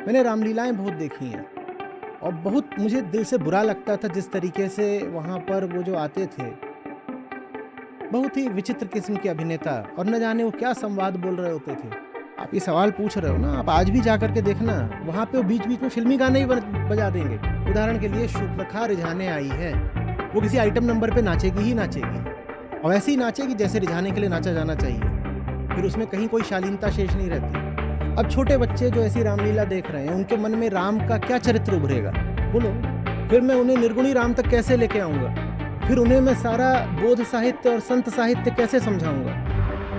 मैंने रामलीलाएं बहुत देखी हैं और बहुत मुझे दिल से बुरा लगता था जिस तरीके से वहाँ पर वो जो आते थे, बहुत ही विचित्र किस्म के अभिनेता, और न जाने वो क्या संवाद बोल रहे होते थे। आप ये सवाल पूछ रहे हो ना, आप आज भी जा करके देखना, वहाँ पे वो बीच बीच में फिल्मी गाने ही बजा देंगे। उदाहरण के लिए शुक्लखा रिझाने आई है, वो किसी आइटम नंबर पे नाचेगी ही नाचेगी, और ऐसे ही नाचेगी जैसे रिझाने के लिए नाचा जाना चाहिए। फिर उसमें कहीं कोई शालीनता शेष नहीं रहती। अब छोटे बच्चे जो ऐसी रामलीला देख रहे हैं, उनके मन में राम का क्या चरित्र उभरेगा, बोलो? फिर मैं उन्हें निर्गुणी राम तक कैसे लेके आऊँगा? फिर उन्हें मैं सारा बोध साहित्य और संत साहित्य कैसे समझाऊंगा?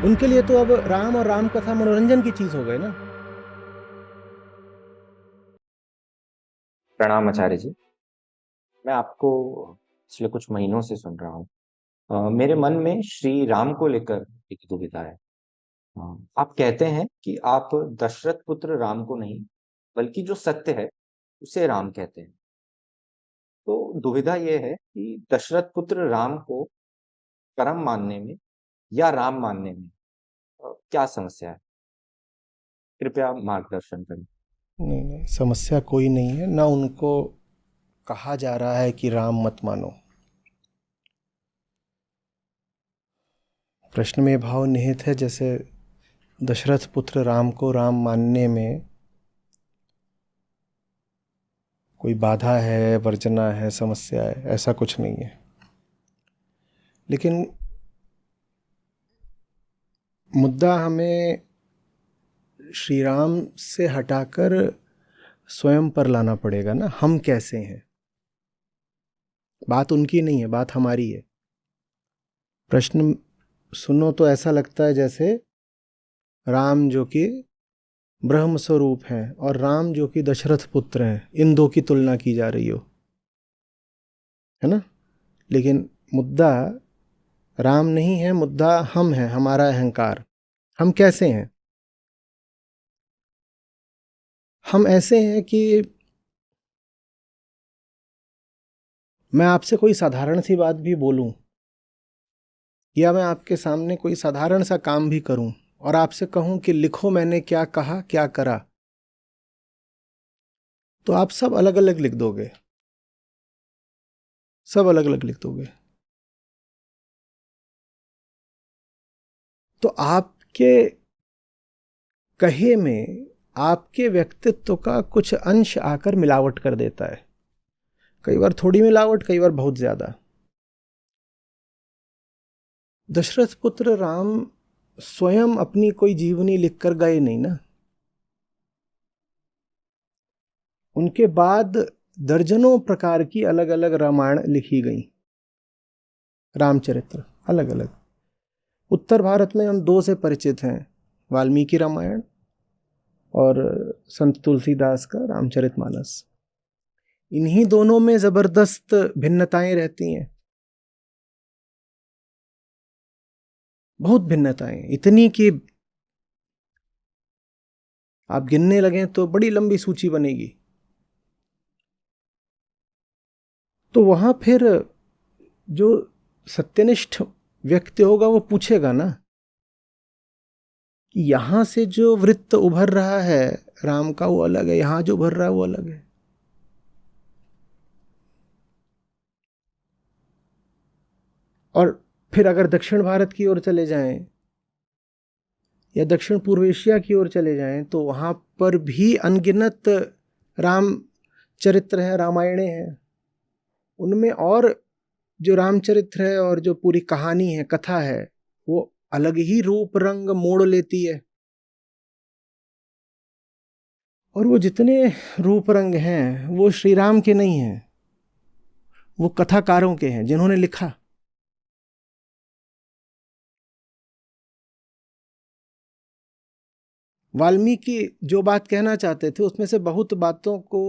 उनके लिए तो अब राम और राम कथा मनोरंजन की चीज हो गए ना। प्रणाम आचार्य जी। मैं आपको पिछले कुछ महीनों से सुन रहा हूँ। मेरे मन में श्री राम को लेकर एक दुविधा है। आप कहते हैं कि आप दशरथ पुत्र राम को नहीं, बल्कि जो सत्य है उसे राम कहते हैं। तो दुविधा यह है कि दशरथ पुत्र राम को कर्म मानने में या राम मानने में क्या समस्या है? कृपया मार्गदर्शन करें। नहीं नहीं, समस्या कोई नहीं है ना। उनको कहा जा रहा है कि राम मत मानो। प्रश्न में भाव निहित है जैसे दशरथ पुत्र राम को राम मानने में कोई बाधा है, वर्जना है, समस्या है, ऐसा कुछ नहीं है। लेकिन मुद्दा हमें श्री राम से हटाकर स्वयं पर लाना पड़ेगा ना। हम कैसे हैं? बात उनकी नहीं है, बात हमारी है। प्रश्न सुनो तो ऐसा लगता है जैसे राम जो कि ब्रह्म स्वरूप हैं और राम जो कि दशरथ पुत्र हैं, इन दो की तुलना की जा रही हो, है ना? लेकिन मुद्दा राम नहीं है, मुद्दा हम हैं, हमारा अहंकार। हम कैसे हैं? हम ऐसे हैं कि मैं आपसे कोई साधारण सी बात भी बोलूं, या मैं आपके सामने कोई साधारण सा काम भी करूं और आपसे कहूं कि लिखो मैंने क्या कहा क्या करा, तो आप सब अलग अलग लिख दोगे, सब अलग अलग लिख दोगे। तो आपके कहे में आपके व्यक्तित्व का कुछ अंश आकर मिलावट कर देता है। कई बार थोड़ी मिलावट, कई बार बहुत ज्यादा। दशरथ पुत्र राम स्वयं अपनी कोई जीवनी लिखकर गए नहीं ना। उनके बाद दर्जनों प्रकार की अलग अलग रामायण लिखी गई, रामचरित्र अलग अलग। उत्तर भारत में हम दो से परिचित हैं, वाल्मीकि रामायण और संत तुलसीदास का रामचरितमानस। इन्हीं दोनों में जबरदस्त भिन्नताएं रहती हैं, बहुत भिन्नताएं, इतनी कि आप गिनने लगें तो बड़ी लंबी सूची बनेगी। तो वहां फिर जो सत्यनिष्ठ व्यक्ति होगा वो पूछेगा ना कि यहां से जो वृत्त उभर रहा है राम का वो अलग है, यहां जो उभर रहा है वो अलग है। और फिर अगर दक्षिण भारत की ओर चले जाएं या दक्षिण पूर्व एशिया की ओर चले जाएं तो वहां पर भी अनगिनत राम चरित्र हैं, रामायणे हैं। उनमें और जो रामचरित्र है और जो पूरी कहानी है, कथा है, वो अलग ही रूप रंग मोड़ लेती है। और वो जितने रूप रंग हैं वो श्री राम के नहीं हैं, वो कथाकारों के हैं जिन्होंने लिखा। वाल्मीकि जो बात कहना चाहते थे उसमें से बहुत बातों को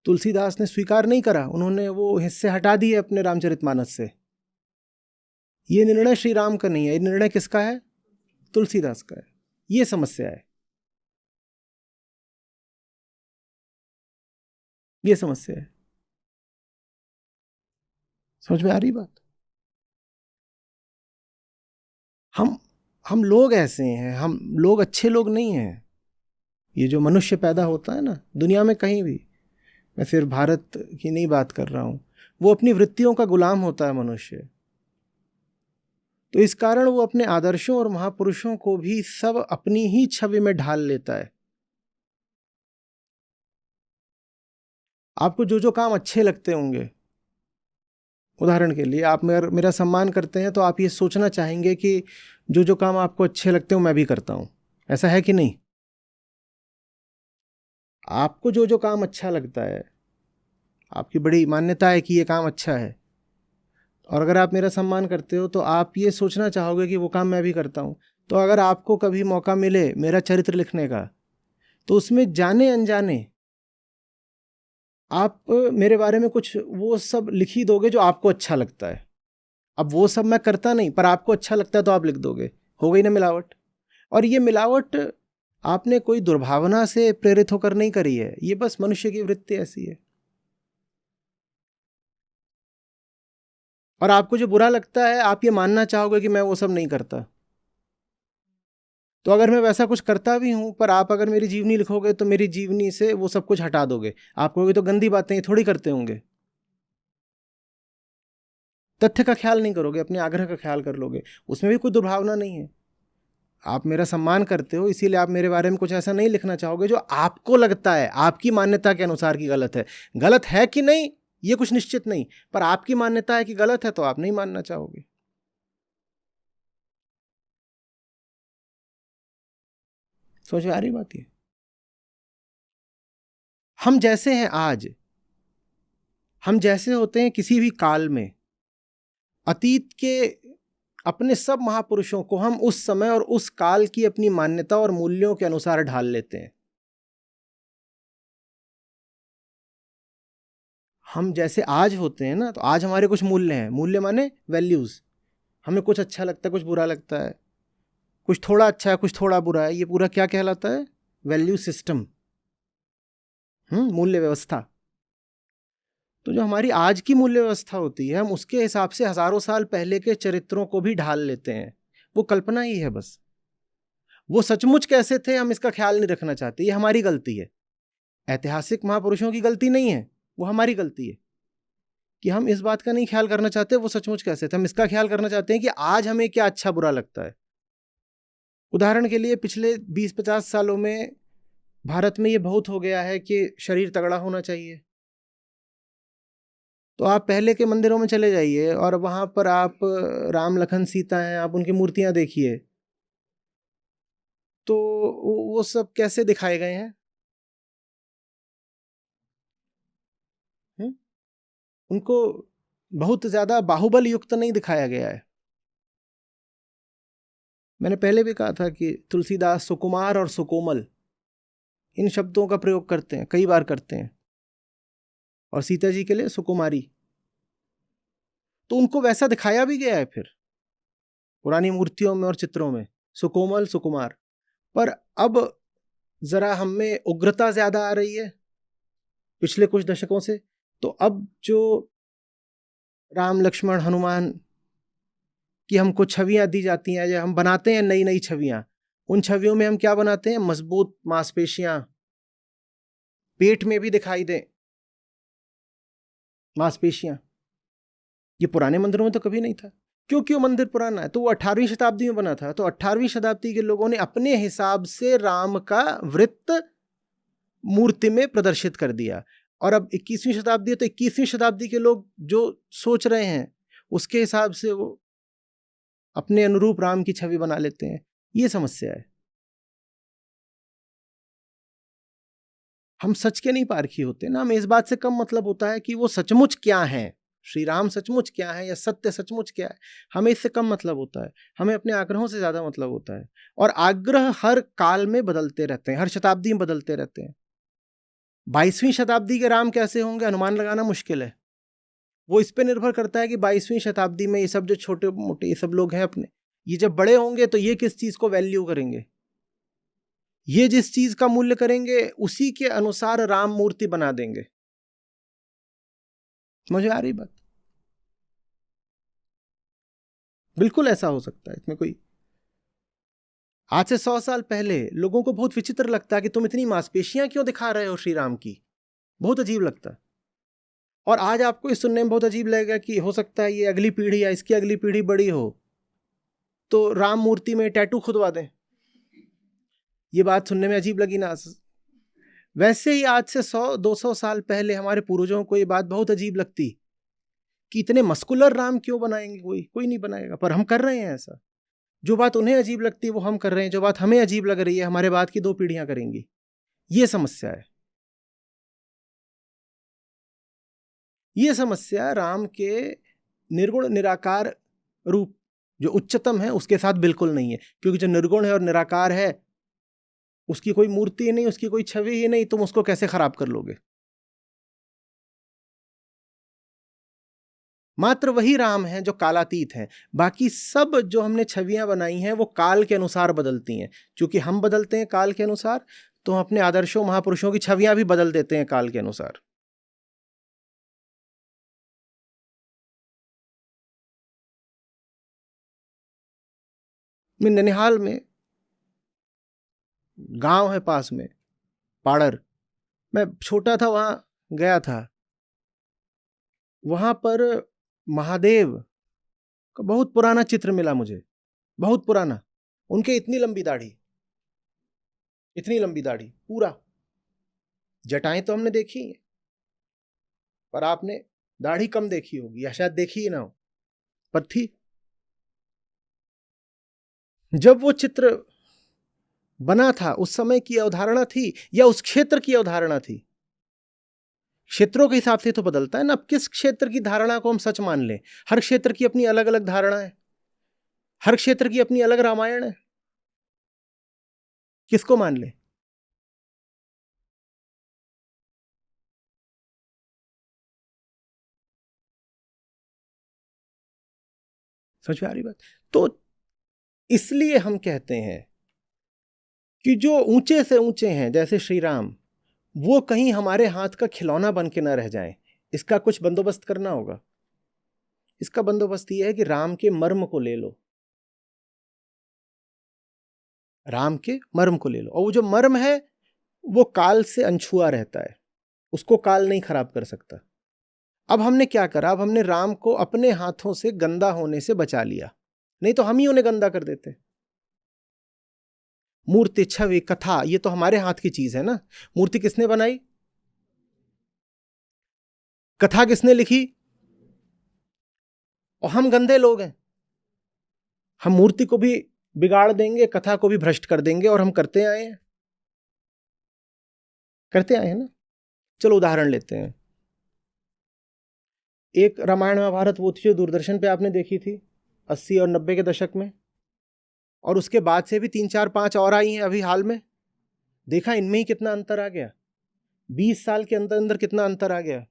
तुलसीदास ने स्वीकार नहीं करा, उन्होंने वो हिस्से हटा दिए अपने रामचरितमानस से। ये निर्णय श्री राम का नहीं है, ये निर्णय किसका है? तुलसीदास का है। ये समस्या है, ये समस्या है। समझ में आ रही बात? हम हम लोग ऐसे हैं, हम लोग अच्छे लोग नहीं हैं। ये जो मनुष्य पैदा होता है ना दुनिया में कहीं भी, मैं सिर्फ भारत की नहीं बात कर रहा हूँ, वो अपनी वृत्तियों का गुलाम होता है मनुष्य। तो इस कारण वो अपने आदर्शों और महापुरुषों को भी सब अपनी ही छवि में ढाल लेता है। आपको जो जो काम अच्छे लगते होंगे, उदाहरण के लिए आप मेरा सम्मान करते हैं तो आप ये सोचना चाहेंगे कि जो जो काम आपको अच्छे लगते हो मैं भी करता हूं। ऐसा है कि नहीं? आपको जो जो काम अच्छा लगता है, आपकी बड़ी मान्यता है कि ये काम अच्छा है, और अगर आप मेरा सम्मान करते हो तो आप ये सोचना चाहोगे कि वो काम मैं भी करता हूं। तो अगर आपको कभी मौका मिले मेरा चरित्र लिखने का, तो उसमें जाने अनजाने आप मेरे बारे में कुछ वो सब लिख ही दोगे जो आपको अच्छा लगता है। अब वो सब मैं करता नहीं, पर आपको अच्छा लगता है तो आप लिख दोगे। हो गई ना मिलावट? और ये मिलावट आपने कोई दुर्भावना से प्रेरित होकर नहीं करी है, ये बस मनुष्य की वृत्ति ऐसी है। और आपको जो बुरा लगता है आप ये मानना चाहोगे कि मैं वो सब नहीं करता। तो अगर मैं वैसा कुछ करता भी हूं, पर आप अगर मेरी जीवनी लिखोगे तो मेरी जीवनी से वो सब कुछ हटा दोगे। आप कहोगे तो गंदी बातें ये थोड़ी करते होंगे। तथ्य का ख्याल नहीं करोगे, अपने आग्रह का ख्याल कर लोगे। उसमें भी कोई दुर्भावना नहीं है। आप मेरा सम्मान करते हो, इसीलिए आप मेरे बारे में कुछ ऐसा नहीं लिखना चाहोगे जो आपको लगता है आपकी मान्यता के अनुसार की गलत है। गलत है कि नहीं ये कुछ निश्चित नहीं, पर आपकी मान्यता है कि गलत है तो आप नहीं मानना चाहोगे। समझ में आ रही बात? ये हम जैसे हैं आज, हम जैसे होते हैं किसी भी काल में, अतीत के अपने सब महापुरुषों को हम उस समय और उस काल की अपनी मान्यता और मूल्यों के अनुसार ढाल लेते हैं। हम जैसे आज होते हैं ना, तो आज हमारे कुछ मूल्य हैं। मूल्य माने वैल्यूज। हमें कुछ अच्छा लगता है, कुछ बुरा लगता है, कुछ थोड़ा अच्छा है, कुछ थोड़ा बुरा है। ये पूरा क्या कहलाता है? Value system. मूल्य व्यवस्था। तो जो हमारी आज की मूल्य व्यवस्था होती है, हम उसके हिसाब से हजारों साल पहले के चरित्रों को भी ढाल लेते हैं। वो कल्पना ही है बस। वो सचमुच कैसे थे हम इसका ख्याल नहीं रखना चाहते, ये हमारी गलती है। ऐतिहासिक महापुरुषों की गलती नहीं है, वो हमारी गलती है कि हम इस बात का नहीं ख्याल करना चाहते वो सचमुच कैसे थे। हम इसका ख्याल करना चाहते हैं कि आज हमें क्या अच्छा बुरा लगता है। उदाहरण के लिए पिछले 20-50 सालों में भारत में ये बहुत हो गया है कि शरीर तगड़ा होना चाहिए। तो आप पहले के मंदिरों में चले जाइए और वहां पर आप राम लखन सीता हैं, आप उनकी मूर्तियां देखिए, तो वो सब कैसे दिखाए गए हैं? हुँ? उनको बहुत ज्यादा बाहुबल युक्त नहीं दिखाया गया है। मैंने पहले भी कहा था कि तुलसीदास सुकुमार और सुकोमल इन शब्दों का प्रयोग करते हैं, कई बार करते हैं, और सीता जी के लिए सुकुमारी। तो उनको वैसा दिखाया भी गया है फिर पुरानी मूर्तियों में और चित्रों में, सुकोमल सुकुमार। पर अब जरा हम में उग्रता ज्यादा आ रही है पिछले कुछ दशकों से। तो अब जो राम लक्ष्मण हनुमान की हमको छवियां दी जाती हैं, या हम बनाते हैं नई नई छवियां, उन छवियों में हम क्या बनाते हैं? मजबूत मांसपेशियां, पेट में भी दिखाई दें मांसपेशियां। ये पुराने मंदिरों में तो कभी नहीं था। क्योंकि वो मंदिर पुराना है, तो वो 18वीं शताब्दी में बना था। तो 18वीं शताब्दी के लोगों ने अपने हिसाब से राम का वृत्त मूर्ति में प्रदर्शित कर दिया। और अब 21वीं शताब्दी है, तो 21वीं शताब्दी के लोग जो सोच रहे हैं उसके हिसाब से वो अपने अनुरूप राम की छवि बना लेते हैं। ये समस्या है। हम सच के नहीं पारखी होते ना, हमें इस बात से कम मतलब होता है कि वो सचमुच क्या है, श्री राम सचमुच क्या है, या सत्य सचमुच क्या है। हमें इससे कम मतलब होता है, हमें अपने आग्रहों से ज्यादा मतलब होता है। और आग्रह हर काल में बदलते रहते हैं, हर शताब्दी में बदलते रहते हैं। 22वीं शताब्दी के राम कैसे होंगे अनुमान लगाना मुश्किल है। वो इस पे निर्भर करता है कि 22वीं शताब्दी में ये सब जो छोटे मोटे ये सब लोग हैं अपने, ये जब बड़े होंगे तो ये किस चीज को वैल्यू करेंगे। ये जिस चीज का मूल्य करेंगे उसी के अनुसार राम मूर्ति बना देंगे। मुझे आ रही बात? बिल्कुल ऐसा हो सकता है, इसमें कोई आज से 100 साल पहले लोगों को बहुत विचित्र लगता कि तुम इतनी मांसपेशियां क्यों दिखा रहे हो श्री राम की, बहुत अजीब लगता। और आज आपको इस सुनने में बहुत अजीब लगेगा कि हो सकता है ये अगली पीढ़ी या इसकी अगली पीढ़ी बड़ी हो तो राम मूर्ति में टैटू खुदवा दें। ये बात सुनने में अजीब लगी ना। वैसे ही आज से 100-200 साल पहले हमारे पूर्वजों को ये बात बहुत अजीब लगती कि इतने मस्कुलर राम क्यों बनाएंगे, कोई नहीं बनाएगा, पर हम कर रहे हैं ऐसा। जो बात उन्हें अजीब लगती है वो हम कर रहे हैं, जो बात हमें अजीब लग रही है हमारे बाद की 2 पीढ़ियां करेंगी। ये समस्या है। ये समस्या राम के निर्गुण निराकार रूप जो उच्चतम है उसके साथ बिल्कुल नहीं है, क्योंकि जो निर्गुण है और निराकार है उसकी कोई मूर्ति ही नहीं, उसकी कोई छवि ही नहीं, तुम उसको कैसे खराब कर लोगे। मात्र वही राम है जो कालातीत है। बाकी सब जो हमने छवियां बनाई हैं वो काल के अनुसार बदलती हैं। क्योंकि हम बदलते हैं काल के अनुसार, तो हम अपने आदर्शों महापुरुषों की छवियां भी बदल देते हैं काल के अनुसार। मैं ननिहाल में, गांव है पास में पाड़र, मैं छोटा था वहां गया था। वहां पर महादेव का बहुत पुराना चित्र मिला मुझे, बहुत पुराना। उनके इतनी लंबी दाढ़ी, इतनी लंबी दाढ़ी, पूरा। जटाएं तो हमने देखी हैं, पर आपने दाढ़ी कम देखी होगी या शायद देखी ही ना हो, पर थी। जब वो चित्र बना था उस समय की अवधारणा थी या उस क्षेत्र की अवधारणा थी? क्षेत्रों के हिसाब से तो बदलता है ना। अब किस क्षेत्र की धारणा को हम सच मान लें? हर क्षेत्र की अपनी अलग अलग धारणा है, हर क्षेत्र की अपनी अलग रामायण है। किसको मान लें? समझ में आ रही बात? तो इसलिए हम कहते हैं कि जो ऊंचे से ऊंचे हैं जैसे श्री राम, वो कहीं हमारे हाथ का खिलौना बन के ना रह जाएं। इसका कुछ बंदोबस्त करना होगा। इसका बंदोबस्त यह है कि राम के मर्म को ले लो, राम के मर्म को ले लो। और वो जो मर्म है वो काल से अनछुआ रहता है, उसको काल नहीं खराब कर सकता। अब हमने क्या करा? अब हमने राम को अपने हाथों से गंदा होने से बचा लिया, नहीं तो हम ही उन्हें गंदा कर देते। मूर्ति, छवि, कथा, ये तो हमारे हाथ की चीज है ना। मूर्ति किसने बनाई? कथा किसने लिखी? और हम गंदे लोग हैं, हम मूर्ति को भी बिगाड़ देंगे, कथा को भी भ्रष्ट कर देंगे, और हम करते आए हैं, करते आए हैं ना। चलो उदाहरण लेते हैं। एक रामायण महाभारत वो थी जो दूरदर्शन पे आपने देखी थी 80 और 90 के दशक में, और उसके बाद से भी 3, 4, 5 और आई हैं अभी हाल में। देखा इनमें ही कितना अंतर आ गया, 20 साल के अंदर अंदर कितना अंतर आ गया।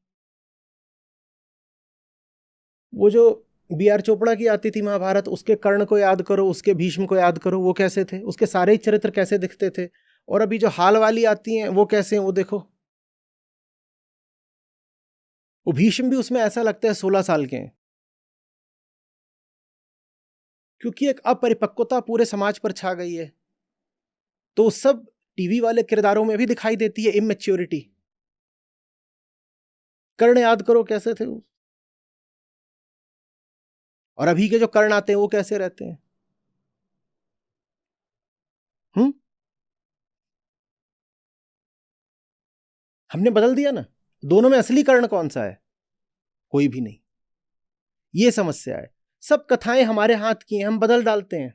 वो जो B.R. चोपड़ा की आती थी महाभारत, उसके कर्ण को याद करो, उसके भीष्म को याद करो, वो कैसे थे, उसके सारे ही चरित्र कैसे दिखते थे। और अभी जो हाल वाली आती हैं वो कैसे हैं, वो देखो। वो भीष्म भी उसमें ऐसा लगता है 16 साल के हैं, क्योंकि एक अपरिपक्वता पूरे समाज पर छा गई है। तो सब टीवी वाले किरदारों में भी दिखाई देती है इमेच्योरिटी। कर्ण याद करो कैसे थे वो, और अभी के जो कर्ण आते हैं वो कैसे रहते हैं। हमने बदल दिया ना। दोनों में असली कर्ण कौन सा है? कोई भी नहीं। ये समस्या है। सब कथाएं हमारे हाथ की हैं, हम बदल डालते हैं।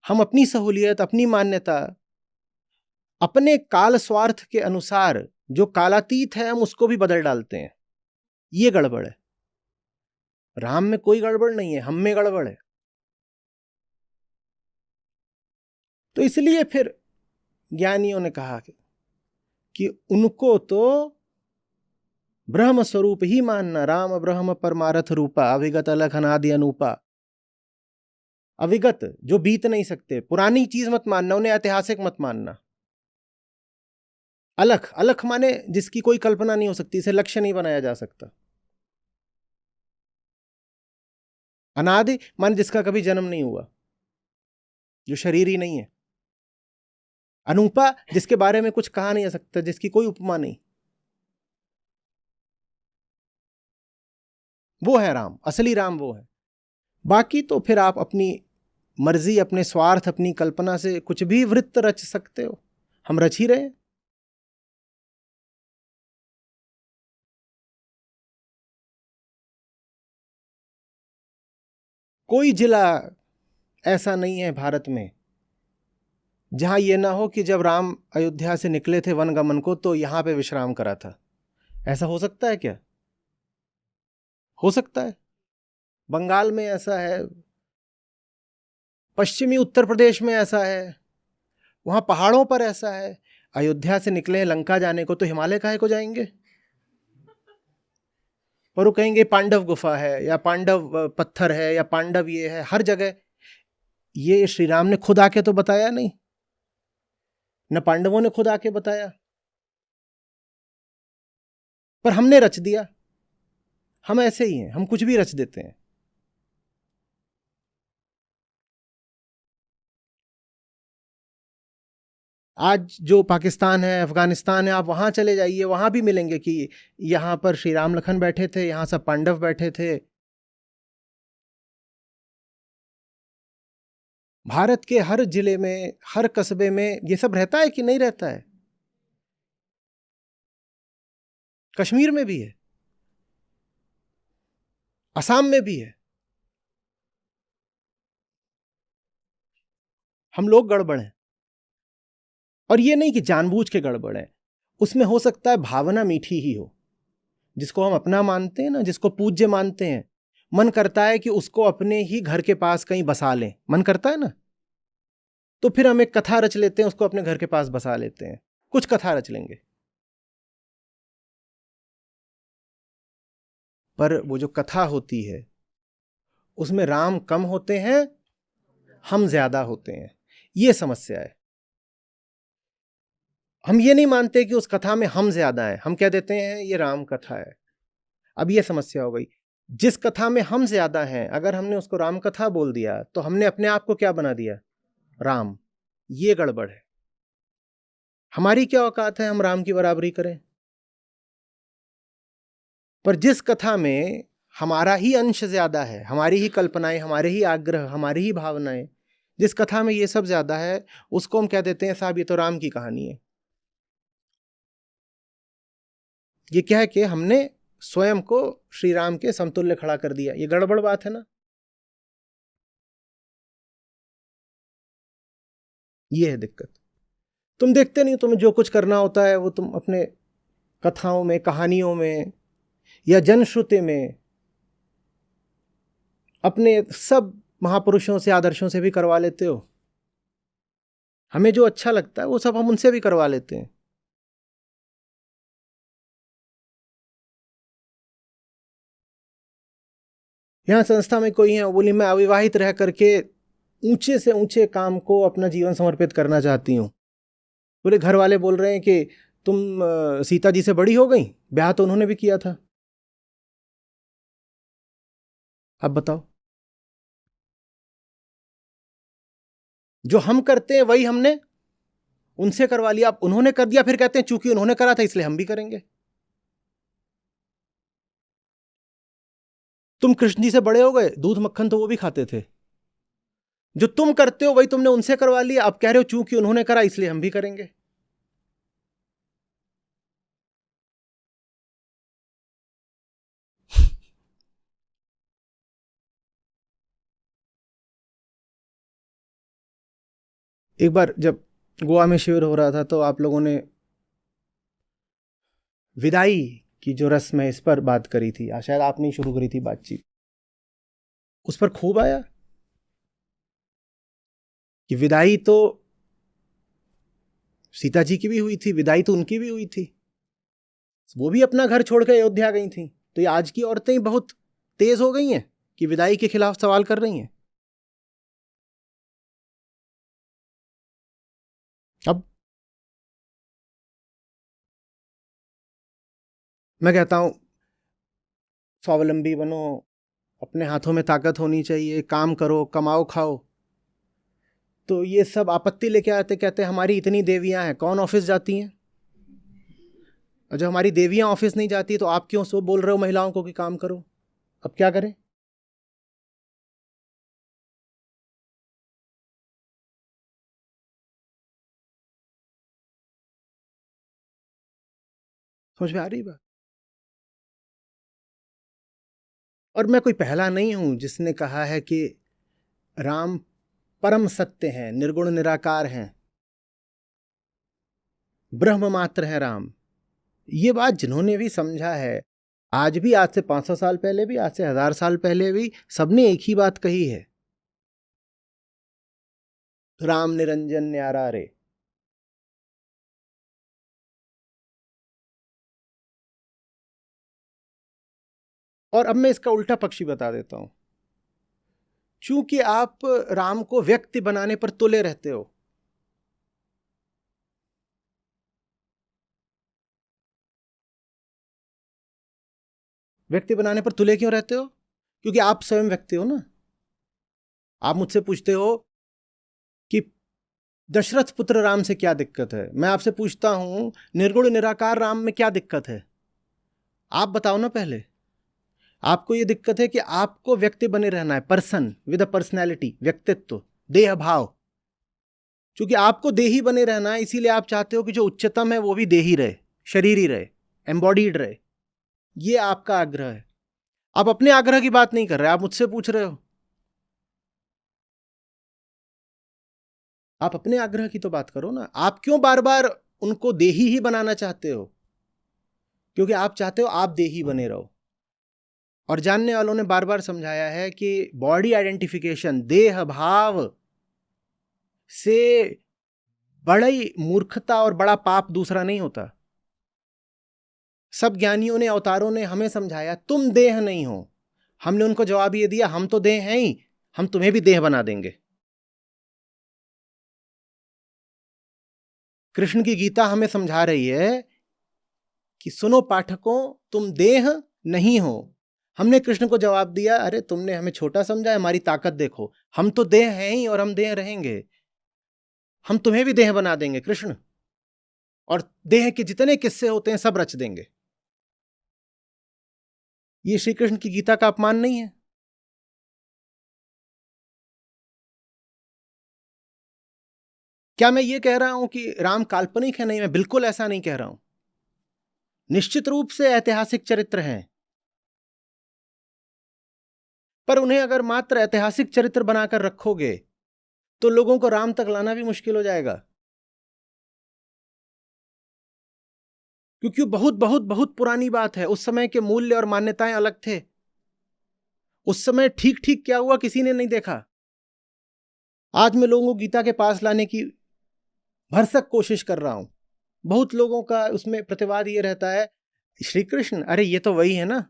हम अपनी सहूलियत, अपनी मान्यता, अपने काल स्वार्थ के अनुसार जो कालातीत है हम उसको भी बदल डालते हैं। ये गड़बड़ है। राम में कोई गड़बड़ नहीं है, हम में गड़बड़ है। तो इसलिए फिर ज्ञानियों ने कहा कि उनको तो ब्रह्म स्वरूप ही मानना। राम ब्रह्म परमारथ रूपा, अविगत अलख अनादि अनूपा। अविगत जो बीत नहीं सकते, पुरानी चीज मत मानना, उन्हें ऐतिहासिक मत मानना। अलख, अलख माने जिसकी कोई कल्पना नहीं हो सकती, इसे लक्ष्य नहीं बनाया जा सकता। अनादि माने जिसका कभी जन्म नहीं हुआ। जो शरीर ही नहीं है, अनूपा, जिसके बारे में कुछ कहा नहीं जा सकता, जिसकी कोई उपमा नहीं, वो है राम, असली राम वो है। बाकी तो फिर आप अपनी मर्जी, अपने स्वार्थ, अपनी कल्पना से कुछ भी वृत्त रच सकते हो, हम रच ही रहे हैं। कोई जिला ऐसा नहीं है भारत में जहां यह ना हो कि जब राम अयोध्या से निकले थे वनगमन को तो यहां पे विश्राम करा था। ऐसा हो सकता है क्या? हो सकता है। बंगाल में ऐसा है, पश्चिमी उत्तर प्रदेश में ऐसा है, वहां पहाड़ों पर ऐसा है। अयोध्या से निकले लंका जाने को तो हिमालय काहे को जाएंगे? पर वो कहेंगे पांडव गुफा है या पांडव पत्थर है या पांडव ये है, हर जगह। ये श्री राम ने खुद आके तो बताया नहीं, न पांडवों ने खुद आके बताया, पर हमने रच दिया। हम ऐसे ही हैं, हम कुछ भी रच देते हैं। आज जो पाकिस्तान है, अफगानिस्तान है, आप वहां चले जाइए, वहां भी मिलेंगे कि यहां पर श्री राम लखन बैठे थे, यहां सब पांडव बैठे थे। भारत के हर जिले में, हर कस्बे में ये सब रहता है कि नहीं रहता है? कश्मीर में भी है, असम में भी है। हम लोग गड़बड़ हैं, और ये नहीं कि जानबूझ के गड़बड़ है। उसमें हो सकता है भावना मीठी ही हो, जिसको हम अपना मानते हैं ना, जिसको पूज्य मानते हैं, मन करता है कि उसको अपने ही घर के पास कहीं बसा लें, मन करता है ना, तो फिर हम एक कथा रच लेते हैं, उसको अपने घर के पास बसा लेते हैं, कुछ कथा रच लेंगे। पर वो जो कथा होती है उसमें राम कम होते हैं, हम ज्यादा होते हैं, ये समस्या है। हम ये नहीं मानते कि उस कथा में हम ज्यादा हैं, हम कह देते हैं ये राम कथा है। अब ये समस्या हो गई। जिस कथा में हम ज्यादा हैं, अगर हमने उसको राम कथा बोल दिया तो हमने अपने आप को क्या बना दिया? राम। ये गड़बड़ है। हमारी क्या औकात है हम राम की बराबरी करें? पर जिस कथा में हमारा ही अंश ज्यादा है, हमारी ही कल्पनाएं, हमारे ही आग्रह, हमारी ही भावनाएं, जिस कथा में ये सब ज्यादा है, उसको हम कह देते हैं साहब ये तो राम की कहानी है। ये क्या है कि हमने स्वयं को श्री राम के समतुल्य खड़ा कर दिया। ये गड़बड़ बात है ना। ये है दिक्कत। तुम देखते नहीं, तुम्हें जो कुछ करना होता है वो तुम अपने कथाओं में, कहानियों में या जनश्रुति में अपने सब महापुरुषों से, आदर्शों से भी करवा लेते हो। हमें जो अच्छा लगता है वो सब हम उनसे भी करवा लेते हैं। यहां संस्था में कोई है, वो बोली मैं अविवाहित रह करके ऊंचे से ऊंचे काम को अपना जीवन समर्पित करना चाहती हूँ। बोले घर वाले बोल रहे हैं कि तुम सीता जी से बड़ी हो गई, ब्याह तो उन्होंने भी किया था। अब बताओ, जो हम करते हैं वही हमने उनसे करवा लिया। अब उन्होंने कर दिया, फिर कहते हैं चूंकि उन्होंने करा था इसलिए हम भी करेंगे। तुम कृष्ण जी से बड़े हो गए, दूध मक्खन तो वो भी खाते थे। जो तुम करते हो वही तुमने उनसे करवा लिया, अब कह रहे हो चूंकि उन्होंने करा इसलिए हम भी करेंगे। एक बार जब गोवा में शिविर हो रहा था तो आप लोगों ने विदाई की जो रस्म है इस पर बात करी थी, शायद आपने ही शुरू करी थी बातचीत। उस पर खूब आया कि विदाई तो सीता जी की भी हुई थी, विदाई तो उनकी भी हुई थी, वो भी अपना घर छोड़ कर अयोध्या गई थी। तो ये आज की औरतें ही बहुत तेज हो गई हैं कि विदाई के खिलाफ सवाल कर रही हैं। अब मैं कहता हूं स्वावलंबी बनो, अपने हाथों में ताकत होनी चाहिए, काम करो, कमाओ खाओ। तो ये सब आपत्ति लेके आते, कहते हैं हमारी इतनी देवियां हैं, कौन ऑफिस जाती हैं? और जब हमारी देवियां ऑफिस नहीं जाती तो आप क्यों सो बोल रहे हो महिलाओं को कि काम करो? अब क्या करें? समझ में आ रही बात? और मैं कोई पहला नहीं हूं जिसने कहा है कि राम परम सत्य हैं, निर्गुण निराकार हैं, ब्रह्म मात्र है राम। ये बात जिन्होंने भी समझा है, आज भी, आज से 500 साल पहले भी, आज से 1000 साल पहले भी, सबने एक ही बात कही है, राम निरंजन न्यारा रे। और अब मैं इसका उल्टा पक्षी बता देता हूं। चूंकि आप राम को व्यक्ति बनाने पर तुले रहते हो, व्यक्ति बनाने पर तुले क्यों रहते हो? क्योंकि आप स्वयं व्यक्ति हो ना। आप मुझसे पूछते हो कि दशरथ पुत्र राम से क्या दिक्कत है, मैं आपसे पूछता हूं निर्गुण निराकार राम में क्या दिक्कत है? आप बताओ ना पहले। आपको यह दिक्कत है कि आपको व्यक्ति बने रहना है, पर्सन विद अ पर्सनैलिटी, व्यक्तित्व, देह भाव। क्योंकि आपको देही बने रहना है, इसीलिए आप चाहते हो कि जो उच्चतम है वो भी देही रहे, शरीरी रहे, एम्बॉडीड रहे। ये आपका आग्रह है। आप अपने आग्रह की बात नहीं कर रहे, आप मुझसे पूछ रहे हो। आप अपने आग्रह की तो बात करो ना। आप क्यों बार बार उनको देही ही बनाना चाहते हो? क्योंकि आप चाहते हो आप देही बने रहो। और जानने वालों ने बार बार समझाया है कि बॉडी आइडेंटिफिकेशन, देह भाव से बड़ी मूर्खता और बड़ा पाप दूसरा नहीं होता। सब ज्ञानियों ने, अवतारों ने हमें समझाया तुम देह नहीं हो। हमने उनको जवाब ये दिया हम तो देह हैं ही, हम तुम्हें भी देह बना देंगे। कृष्ण की गीता हमें समझा रही है कि सुनो पाठकों, तुम देह नहीं हो। हमने कृष्ण को जवाब दिया, अरे तुमने हमें छोटा समझा है, हमारी ताकत देखो, हम तो देह हैं ही और हम देह रहेंगे। हम तुम्हें भी देह बना देंगे कृष्ण, और देह के जितने किस्से होते हैं सब रच देंगे। ये श्री कृष्ण की गीता का अपमान नहीं है? क्या मैं ये कह रहा हूं कि राम काल्पनिक है? नहीं, मैं बिल्कुल ऐसा नहीं कह रहा हूं। निश्चित रूप से ऐतिहासिक चरित्र हैं, पर उन्हें अगर मात्र ऐतिहासिक चरित्र बनाकर रखोगे तो लोगों को राम तक लाना भी मुश्किल हो जाएगा। क्योंकि बहुत बहुत बहुत पुरानी बात है। उस समय के मूल्य और मान्यताएं अलग थे। उस समय ठीक ठीक क्या हुआ किसी ने नहीं देखा। आज मैं लोगों को गीता के पास लाने की भरसक कोशिश कर रहा हूं। बहुत लोगों का उसमें प्रतिवाद ये रहता है, श्री कृष्ण, अरे ये तो वही है ना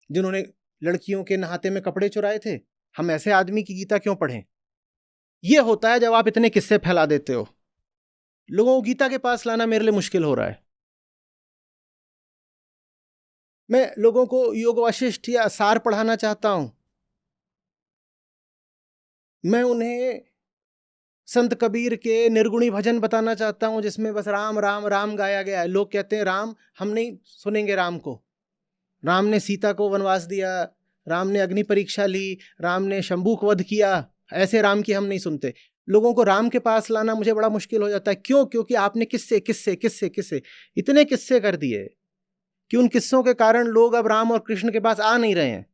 जिन्होंने लड़कियों के नहाते में कपड़े चुराए थे, हम ऐसे आदमी की गीता क्यों पढ़ें? ये होता है जब आप इतने किस्से फैला देते हो। लोगों को गीता के पास लाना मेरे लिए मुश्किल हो रहा है। मैं लोगों को योग वाशिष्ठ या सार पढ़ाना चाहता हूं। मैं उन्हें संत कबीर के निर्गुणी भजन बताना चाहता हूं जिसमें बस राम राम राम गाया गया है। लोग कहते हैं राम, हम नहीं सुनेंगे राम को। राम ने सीता को वनवास दिया, राम ने अग्नि परीक्षा ली, राम ने शंभू को वध किया, ऐसे राम की हम नहीं सुनते। लोगों को राम के पास लाना मुझे बड़ा मुश्किल हो जाता है। क्यों? क्योंकि आपने किस्से किस्से किस्से किस्से इतने किस्से कर दिए कि उन किस्सों के कारण लोग अब राम और कृष्ण के पास आ नहीं रहे हैं।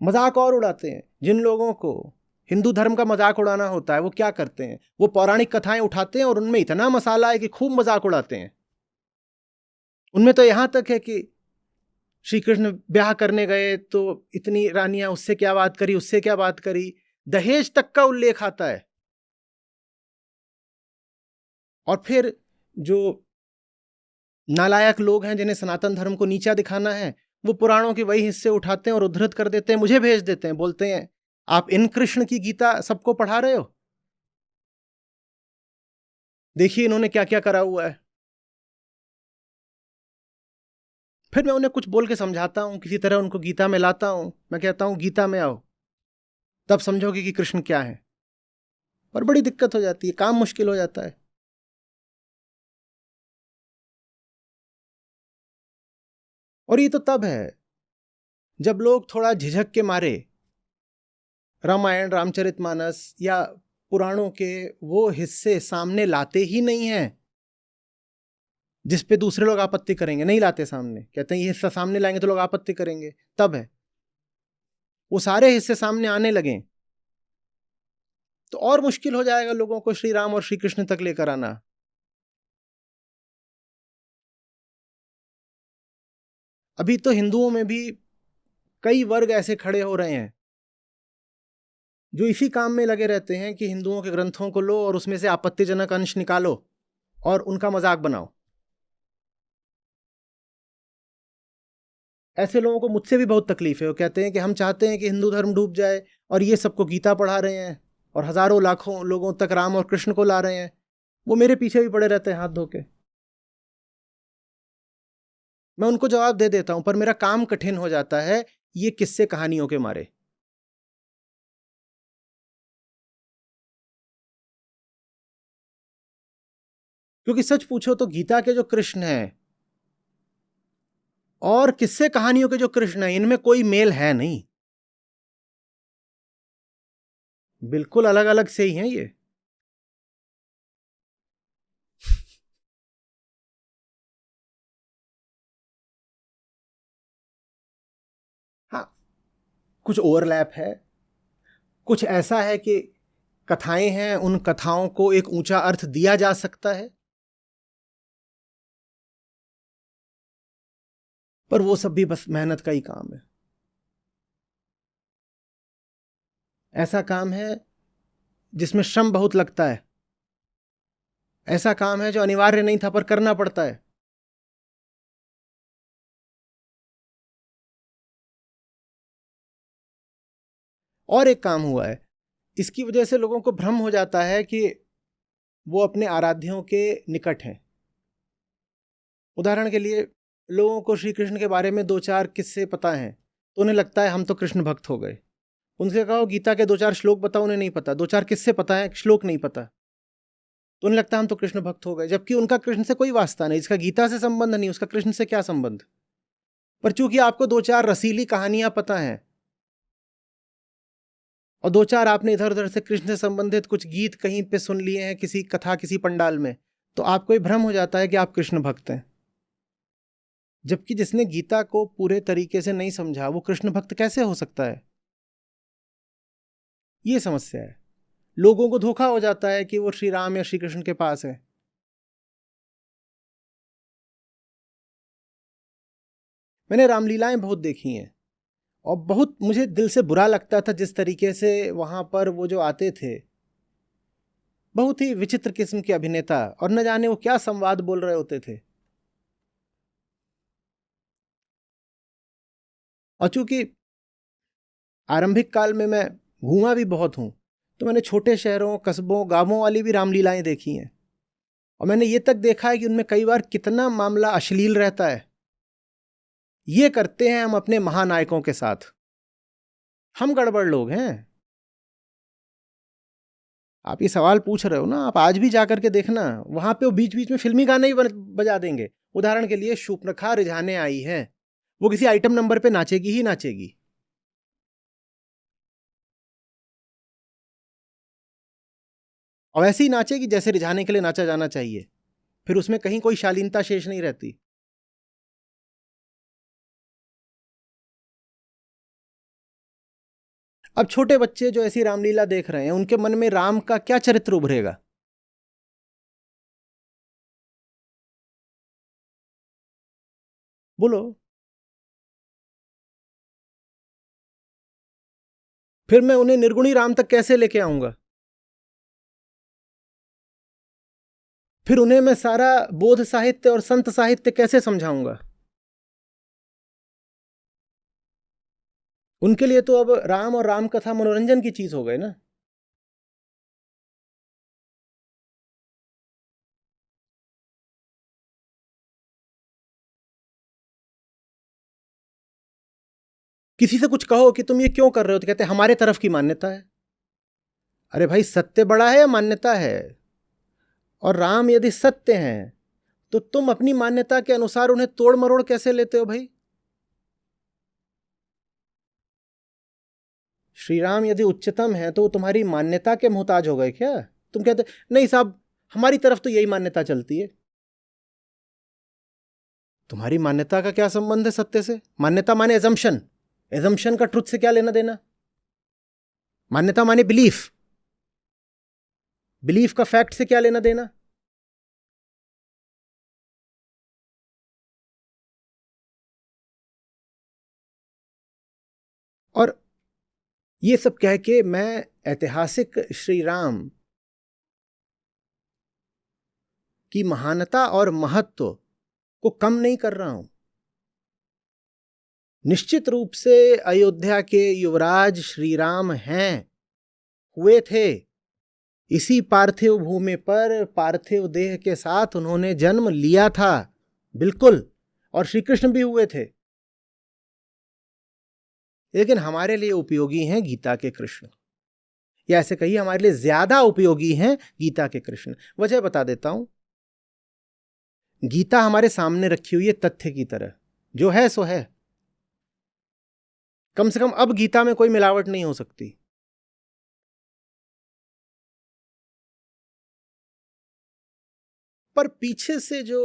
मजाक और उड़ाते हैं। जिन लोगों को हिंदू धर्म का मजाक उड़ाना होता है वो क्या करते हैं? वो पौराणिक कथाएं उठाते हैं और उनमें इतना मसाला है कि खूब मजाक उड़ाते हैं। उनमें तो यहां तक है कि श्री कृष्ण ब्याह करने गए तो इतनी रानियां, उससे क्या बात करी, उससे क्या बात करी, दहेज तक का उल्लेख आता है। और फिर जो नालायक लोग हैं जिन्हें सनातन धर्म को नीचा दिखाना है, वो पुराणों के वही हिस्से उठाते हैं और उद्धृत कर देते हैं, मुझे भेज देते हैं, बोलते हैं आप इन कृष्ण की गीता सबको पढ़ा रहे हो, देखिए इन्होंने क्या क्या करा हुआ है। फिर मैं उन्हें कुछ बोल के समझाता हूं, किसी तरह उनको गीता में लाता हूं। मैं कहता हूं गीता में आओ, तब समझोगे कि कृष्ण क्या है। और बड़ी दिक्कत हो जाती है, काम मुश्किल हो जाता है। और ये तो तब है जब लोग थोड़ा झिझक के मारे रामायण, रामचरितमानस या पुराणों के वो हिस्से सामने लाते ही नहीं हैं जिस पे दूसरे लोग आपत्ति करेंगे। नहीं लाते सामने, कहते हैं ये हिस्सा सामने लाएंगे तो लोग आपत्ति करेंगे। तब है वो सारे हिस्से सामने आने लगे तो और मुश्किल हो जाएगा लोगों को श्री राम और श्री कृष्ण तक लेकर आना। अभी तो हिंदुओं में भी कई वर्ग ऐसे खड़े हो रहे हैं जो इसी काम में लगे रहते हैं कि हिंदुओं के ग्रंथों को लो और उसमें से आपत्तिजनक अंश निकालो और उनका मजाक बनाओ। ऐसे लोगों को मुझसे भी बहुत तकलीफ है। वो कहते हैं कि हम चाहते हैं कि हिंदू धर्म डूब जाए और ये सबको गीता पढ़ा रहे हैं और हजारों लाखों लोगों तक राम और कृष्ण को ला रहे हैं। वो मेरे पीछे भी पड़े रहते हैं हाथ धो के। मैं उनको जवाब दे देता हूं पर मेरा काम कठिन हो जाता है ये किस्से कहानियों के मारे। क्योंकि सच पूछो तो गीता के जो कृष्ण हैं और किस्से कहानियों के जो कृष्ण हैं इनमें कोई मेल है नहीं। बिल्कुल अलग अलग से ही हैं ये। हाँ, कुछ ओवरलैप है, कुछ ऐसा है कि कथाएं हैं, उन कथाओं को एक ऊंचा अर्थ दिया जा सकता है, पर वो सब भी बस मेहनत का ही काम है। ऐसा काम है जिसमें श्रम बहुत लगता है। ऐसा काम है जो अनिवार्य नहीं था पर करना पड़ता है। और एक काम हुआ है, इसकी वजह से लोगों को भ्रम हो जाता है कि वो अपने आराध्यों के निकट हैं। उदाहरण के लिए लोगों को श्री कृष्ण के बारे में दो चार किस्से पता हैं तो उन्हें लगता है हम तो कृष्ण भक्त हो गए। उनसे कहो गीता के दो चार श्लोक बताओ, उन्हें नहीं पता। दो चार किस्से पता है, श्लोक नहीं पता, तो उन्हें लगता है हम तो कृष्ण भक्त हो गए। जबकि उनका कृष्ण से कोई वास्ता नहीं, इसका गीता से संबंध नहीं, उसका कृष्ण से क्या संबंध। पर चूंकि आपको दो चार रसीली कहानियां पता हैं और दो चार आपने इधर उधर से कृष्ण से संबंधित कुछ गीत कहीं पे सुन लिए हैं, किसी कथा किसी पंडाल में, तो आपको ये भ्रम हो जाता है कि आप कृष्ण भक्त हैं। जबकि जिसने गीता को पूरे तरीके से नहीं समझा वो कृष्ण भक्त कैसे हो सकता है। ये समस्या है। लोगों को धोखा हो जाता है कि वो श्री राम या श्री कृष्ण के पास है। मैंने रामलीलाएं बहुत देखी हैं और बहुत मुझे दिल से बुरा लगता था जिस तरीके से वहां पर वो जो आते थे, बहुत ही विचित्र किस्म के अभिनेता, और न जाने वो क्या संवाद बोल रहे होते थे। और चूंकि आरंभिक काल में मैं घूमा भी बहुत हूं तो मैंने छोटे शहरों, कस्बों, गांवों वाली भी रामलीलाएं देखी हैं। और मैंने ये तक देखा है कि उनमें कई बार कितना मामला अश्लील रहता है। ये करते हैं हम अपने महानायकों के साथ। हम गड़बड़ लोग हैं। आप ये सवाल पूछ रहे हो ना, आप आज भी जाकर के देखना, वहां पे वो बीच बीच में फिल्मी गाने ही बजा देंगे। उदाहरण के लिए शूर्पणखा रिझाने आई है, वो किसी आइटम नंबर पे नाचेगी ही नाचेगी। और वैसे ही नाचेगी जैसे रिझाने के लिए नाचा जाना चाहिए। फिर उसमें कहीं कोई शालीनता शेष नहीं रहती। अब छोटे बच्चे जो ऐसी रामलीला देख रहे हैं उनके मन में राम का क्या चरित्र उभरेगा। बोलो। फिर मैं उन्हें निर्गुणी राम तक कैसे लेके आऊंगा। फिर उन्हें मैं सारा बोध साहित्य और संत साहित्य कैसे समझाऊंगा। उनके लिए तो अब राम और राम कथा मनोरंजन की चीज हो गए ना। किसी से कुछ कहो कि तुम ये क्यों कर रहे हो, तो कहते हमारे तरफ की मान्यता है। अरे भाई, सत्य बड़ा है या मान्यता है? और राम यदि सत्य हैं तो तुम अपनी मान्यता के अनुसार उन्हें तोड़ मरोड़ कैसे लेते हो भाई? श्री राम यदि उच्चतम है तो वो तुम्हारी मान्यता के मोहताज हो गए क्या? तुम कहते नहीं साहब, हमारी तरफ तो यही मान्यता चलती है। तुम्हारी मान्यता का क्या संबंध है सत्य से? मान्यता माने एजम्पशन, एजम्पशन का ट्रुथ से क्या लेना देना? मान्यता माने बिलीफ, बिलीफ का फैक्ट से क्या लेना देना? और ये सब कह के मैं ऐतिहासिक श्री राम की महानता और महत्व को कम नहीं कर रहा हूं। निश्चित रूप से अयोध्या के युवराज श्री राम हैं, हुए थे। इसी पार्थिव भूमि पर पार्थिव देह के साथ उन्होंने जन्म लिया था, बिल्कुल। और श्री कृष्ण भी हुए थे, लेकिन हमारे लिए उपयोगी हैं गीता के कृष्ण, या ऐसे कहिए हमारे लिए ज्यादा उपयोगी हैं गीता के कृष्ण। वजह बता देता हूं। गीता हमारे सामने रखी हुई है तथ्य की तरह, जो है सो है। कम से कम अब गीता में कोई मिलावट नहीं हो सकती। पर पीछे से जो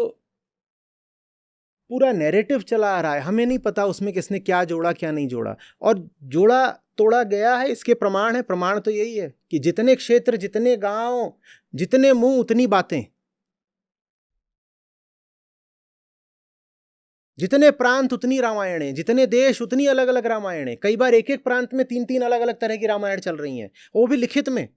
पूरा नैरेटिव चला आ रहा है, हमें नहीं पता उसमें किसने क्या जोड़ा क्या नहीं जोड़ा, और जोड़ा तोड़ा गया है। इसके प्रमाण है, प्रमाण तो यही है कि जितने क्षेत्र, जितने गांव, जितने मुंह उतनी बातें, जितने प्रांत उतनी रामायणें, जितने देश उतनी अलग अलग रामायणें। कई बार एक एक प्रांत में तीन तीन अलग अलग तरह की रामायण चल रही हैं, वो भी लिखित में।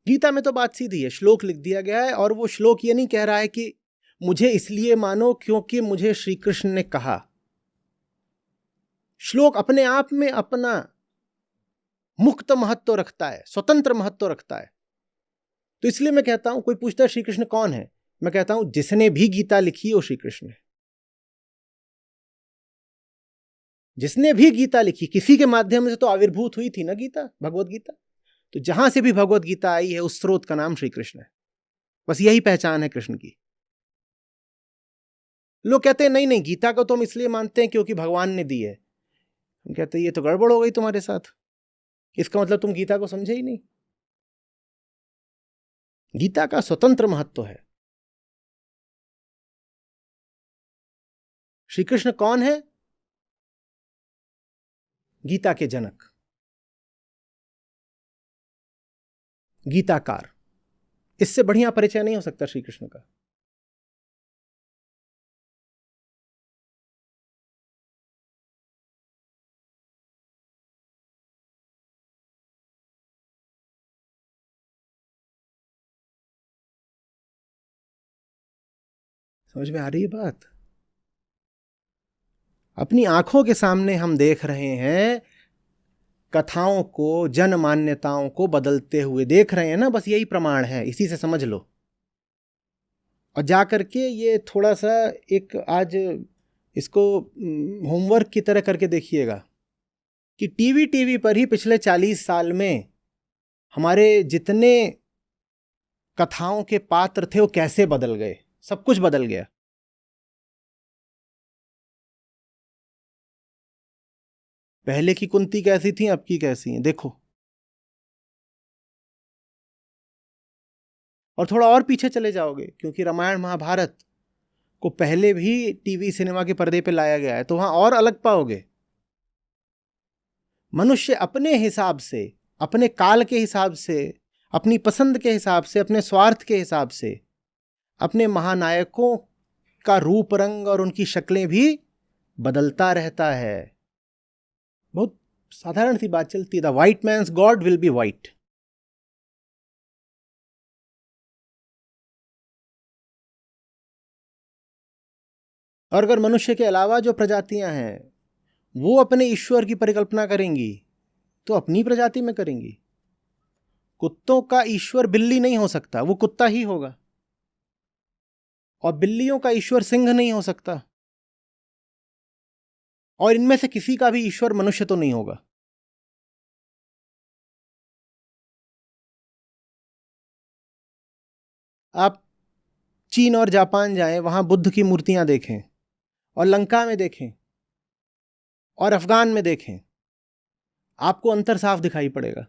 गीता में तो बात सीधी है, श्लोक लिख दिया गया है, और वो श्लोक ये नहीं कह रहा है कि मुझे इसलिए मानो क्योंकि मुझे श्री कृष्ण ने कहा। श्लोक अपने आप में अपना मुक्त महत्व रखता है, स्वतंत्र महत्व रखता है। तो इसलिए मैं कहता हूं, कोई पूछता है श्री कृष्ण कौन है, मैं कहता हूं जिसने भी गीता लिखी वो श्री कृष्ण है। जिसने भी गीता लिखी, किसी के माध्यम से तो आविर्भूत हुई थी ना गीता, भगवत गीता। तो जहां से भी भगवत गीता आई है उस स्रोत का नाम श्री कृष्ण है। बस यही पहचान है कृष्ण की। लोग कहते हैं नहीं नहीं, गीता को तो हम इसलिए मानते हैं क्योंकि भगवान ने दी है। हम कहते हैं ये तो गड़बड़ हो गई तुम्हारे साथ, इसका मतलब तुम गीता को समझे ही नहीं। गीता का स्वतंत्र महत्व है। श्री कृष्ण कौन है? गीता के जनक, गीताकार। इससे बढ़िया परिचय नहीं हो सकता श्री कृष्ण का। समझ में आ रही है बात? अपनी आंखों के सामने हम देख रहे हैं कथाओं को, जन मान्यताओं को बदलते हुए देख रहे हैं ना। बस यही प्रमाण है, इसी से समझ लो। और जा करके ये थोड़ा सा एक आज इसको होमवर्क की तरह करके देखिएगा कि टीवी पर ही पिछले 40 साल में हमारे जितने कथाओं के पात्र थे वो कैसे बदल गए। सब कुछ बदल गया। पहले की कुंती कैसी थी, अब की कैसी हैं, देखो। और थोड़ा और पीछे चले जाओगे, क्योंकि रामायण महाभारत को पहले भी टीवी सिनेमा के पर्दे पे लाया गया है, तो वहां और अलग पाओगे। मनुष्य अपने हिसाब से, अपने काल के हिसाब से, अपनी पसंद के हिसाब से, अपने स्वार्थ के हिसाब से अपने महानायकों का रूप रंग और उनकी शक्लें भी बदलता रहता है। बहुत साधारण सी बात चलती है, the white man's god will be white. और अगर मनुष्य के अलावा जो प्रजातियां हैं वो अपने ईश्वर की परिकल्पना करेंगी तो अपनी प्रजाति में करेंगी। कुत्तों का ईश्वर बिल्ली नहीं हो सकता, वो कुत्ता ही होगा। और बिल्लियों का ईश्वर सिंह नहीं हो सकता, और इनमें से किसी का भी ईश्वर मनुष्य तो नहीं होगा। आप चीन और जापान जाएं, वहां बुद्ध की मूर्तियां देखें, और लंका में देखें, और अफगान में देखें, आपको अंतर साफ दिखाई पड़ेगा,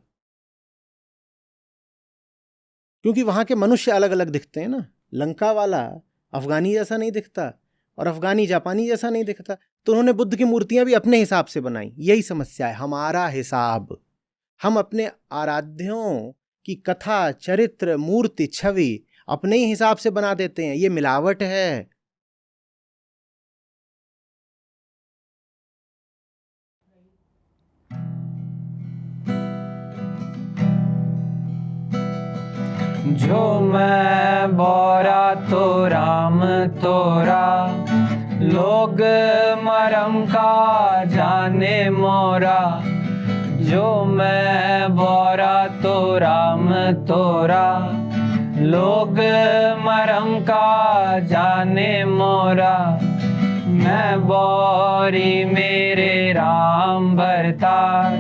क्योंकि वहां के मनुष्य अलग अलग दिखते हैं ना। लंका वाला अफगानी जैसा नहीं दिखता, और अफगानी जापानी जैसा नहीं दिखता। तो उन्होंने बुद्ध की मूर्तियां भी अपने हिसाब से बनाई। यही समस्या है, हमारा हिसाब। हम अपने आराध्यों की कथा, चरित्र, मूर्ति, छवि अपने ही हिसाब से बना देते हैं। ये मिलावट है। जो मैं बोरा तो राम तोरा, लोग मरम का जाने मोरा। जो मैं बोरा तो राम तोरा, लोग मरम का जाने मोरा। मैं बोरी मेरे राम भरतार,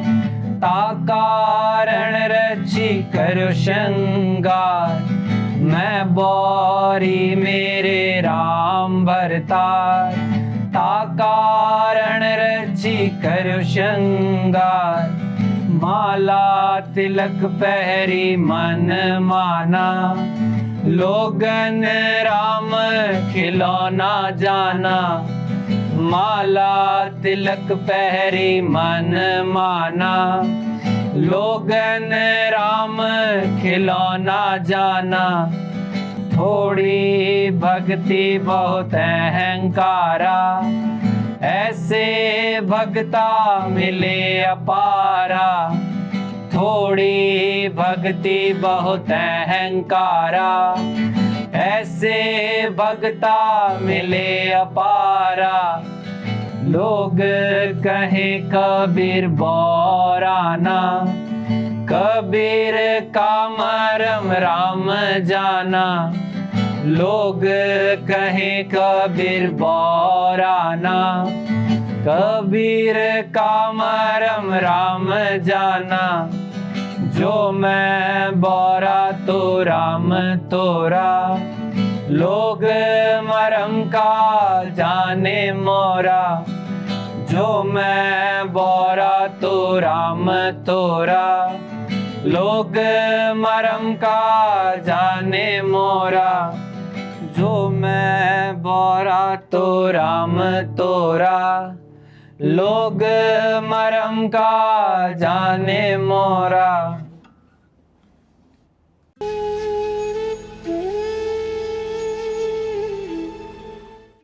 ताकारण रची करो श्रृंगार। मैं बोरी मेरे राम भरतार, ताकारण रची करो श्रृंगार। माला तिलक पहरी मन माना, लोगन राम खिलौना जाना। माला तिलक पहरी मन माना, लोगन राम खिलौना जाना। थोड़ी भक्ति बहुत अहंकारा, ऐसे भक्ता मिले अपारा। थोड़ी भक्ति बहुत अहंकारा, ऐसे भक्ता मिले अपारा। लोग कहे कबीर बोराना, कबीर का मरम राम जाना। लोग कहे कबीर बोराना, कबीर का मरम राम जाना। जो मैं बोरा तो राम तोरा, लोग मरम का जाने मोरा। जो मैं बोरा तो राम तोरा, लोग मरम का जाने मोरा। जो मैं बोरा तो राम तोरा, लोग मरम का जाने मोरा।